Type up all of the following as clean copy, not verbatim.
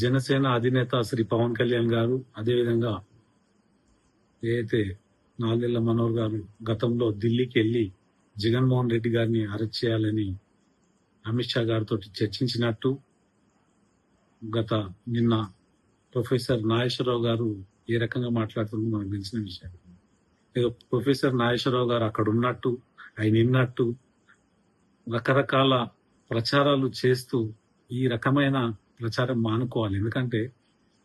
జనసేన అధినేత శ్రీ పవన్ కళ్యాణ్ గారు, అదేవిధంగా ఏదైతే నాదెళ్ల మనోహర్ గారు గతంలో ఢిల్లీకి వెళ్లి జగన్మోహన్ రెడ్డి గారిని అరెస్ట్ చేయాలని అమిత్ షా గారితో చర్చించినట్టు గత నిన్న ప్రొఫెసర్ నాగేశ్వరరావు గారు ఏ రకంగా మాట్లాడుతుందో మనకు తెలిసిన విషయం. ఏదో ప్రొఫెసర్ నాగేశ్వరరావు గారు అక్కడ ఉన్నట్టు, ఆయన విన్నట్టు రకరకాల ప్రచారాలు చేస్తూ ఈ రకమైన ప్రచారం మానుకోవాలి. ఎందుకంటే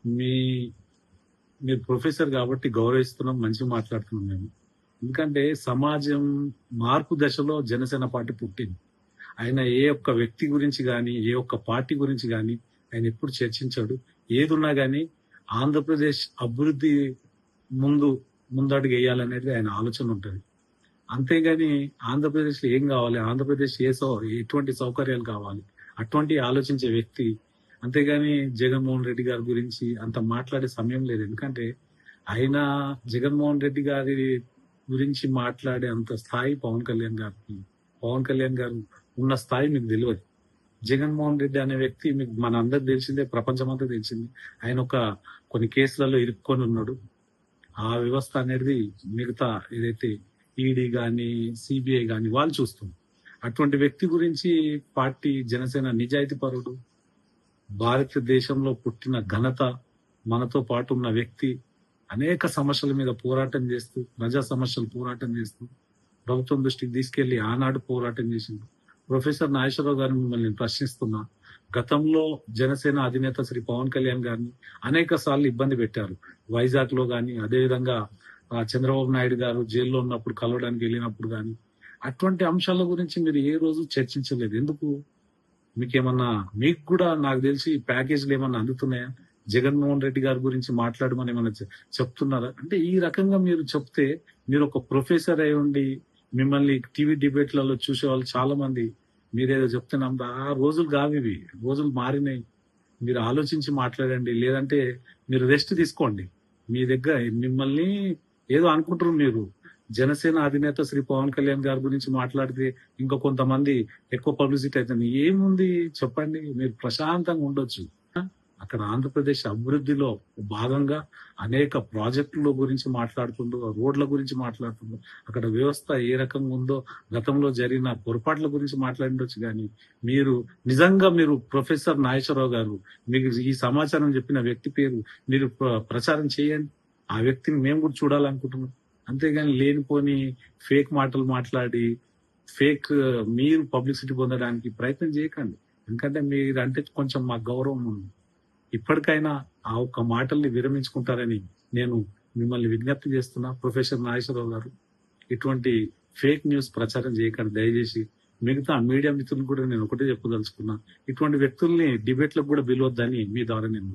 మీ మీరు ప్రొఫెసర్ కాబట్టి గౌరవిస్తున్నాం, మంచిగా మాట్లాడుతున్నాం మేము. ఎందుకంటే సమాజం మార్పు దశలో జనసేన పార్టీ పుట్టింది. ఆయన ఏ ఒక్క వ్యక్తి గురించి కానీ, ఏ ఒక్క పార్టీ గురించి కానీ ఆయన ఎప్పుడు చర్చించాడు. ఏదున్నా కానీ ఆంధ్రప్రదేశ్ అభివృద్ధి ముందడుగు వేయాలనేది ఆయన ఆలోచన ఉంటుంది. అంతేగాని ఆంధ్రప్రదేశ్ లో ఏం కావాలి, ఆంధ్రప్రదేశ్ ఎటువంటి సౌకర్యాలు కావాలి, అటువంటి ఆలోచించే వ్యక్తి. అంతేగాని జగన్మోహన్ రెడ్డి గారి గురించి అంత మాట్లాడే సమయం లేదు. ఎందుకంటే ఆయన జగన్మోహన్ రెడ్డి గారి గురించి మాట్లాడే అంత స్థాయి పవన్ కళ్యాణ్ గారు ఉన్న స్థాయి మీకు తెలియదు. జగన్మోహన్ రెడ్డి అనే వ్యక్తి మీకు మన అందరికి తెలిసిందే, ప్రపంచమంతా తెలిసింది. ఆయన కొన్ని కేసులలో ఇరుక్కొని ఉన్నాడు. ఆ వ్యవస్థ అనేది మిగతా ఏదైతే ఈడీ గాని, సిబిఐ గాని వాళ్ళు చూస్తుంది. అటువంటి వ్యక్తి గురించి పార్టీ జనసేన నిజాయితీ పరుడు, భారతదేశంలో పుట్టిన ఘనత, మనతో పాటు ఉన్న వ్యక్తి, అనేక సమస్యల మీద పోరాటం చేస్తూ, ప్రజా సమస్యలు పోరాటం చేస్తూ ప్రభుత్వం దృష్టికి తీసుకెళ్లి ఆనాడు పోరాటం చేసింది. ప్రొఫెసర్ నాగేశ్వరరావు గారిని మిమ్మల్ని ప్రశ్నిస్తున్నా. గతంలో జనసేన అధినేత శ్రీ పవన్ కళ్యాణ్ గారిని అనేక సార్లు ఇబ్బంది పెట్టారు. వైజాగ్ లో గాని, అదేవిధంగా చంద్రబాబు నాయుడు గారు జైల్లో ఉన్నప్పుడు కలవడానికి వెళ్ళినప్పుడు గాని, అటువంటి అంశాల గురించి మీరు ఏ రోజు చర్చించలేదు. ఎందుకు? మీకు కూడా నాకు తెలిసి ప్యాకేజీలు ఏమన్నా అందుతున్నాయా? జగన్మోహన్ రెడ్డి గారి గురించి మాట్లాడమని ఏమన్నా చెప్తున్నారా? అంటే ఈ రకంగా మీరు చెప్తే, మీరు ఒక ప్రొఫెసర్ అయి ఉండి మిమ్మల్ని టీవీ డిబేట్లలో చూసే వాళ్ళు చాలా మంది మీరేదో చెప్తున్నాం, ఆ రోజులు కావివి, రోజులు మారినాయి. మీరు ఆలోచించి మాట్లాడండి, లేదంటే మీరు రెస్ట్ తీసుకోండి. మీ దగ్గర మిమ్మల్ని ఏదో అనుకుంటారు మీరు. జనసేన అధినేత శ్రీ పవన్ కళ్యాణ్ గారి గురించి మాట్లాడితే ఇంకా కొంతమంది ఎక్కువ పబ్లిసిటీ అవుతుంది. ఏముంది చెప్పండి, మీరు ప్రశాంతంగా ఉండొచ్చు. అక్కడ ఆంధ్రప్రదేశ్ అభివృద్ధిలో భాగంగా అనేక ప్రాజెక్టుల గురించి మాట్లాడుతుండో, రోడ్ల గురించి మాట్లాడుతుండో, అక్కడ వ్యవస్థ ఏ రకంగా ఉందో, గతంలో జరిగిన పొరపాట్ల గురించి మాట్లాడిండొచ్చు. కానీ మీరు ప్రొఫెసర్ నాగేశ్వరరావు గారు, మీకు ఈ సమాచారం చెప్పిన వ్యక్తి పేరు మీరు ప్రచారం చేయండి. ఆ వ్యక్తిని మేము కూడా చూడాలనుకుంటున్నాం. అంతేగాని లేనిపోని ఫేక్ మాటలు మాట్లాడి మీరు పబ్లిసిటీ పొందడానికి ప్రయత్నం చేయకండి. ఎందుకంటే మీరంటే కొంచెం మా గౌరవం ఉంది. ఇప్పటికైనా ఆ ఒక్క మాటల్ని విరమించుకుంటారని నేను మిమ్మల్ని విజ్ఞప్తి చేస్తున్నా. ప్రొఫెసర్ నాగేశ్వరరావు గారు, ఇటువంటి ఫేక్ న్యూస్ ప్రచారం చేయకండి దయచేసి. మిగతా మీడియా మిత్రులు కూడా నేను ఒకటే చెప్పదలుచుకున్నా, ఇటువంటి వ్యక్తుల్ని డిబేట్లకు కూడా పిలవద్దని మీ ద్వారా నేను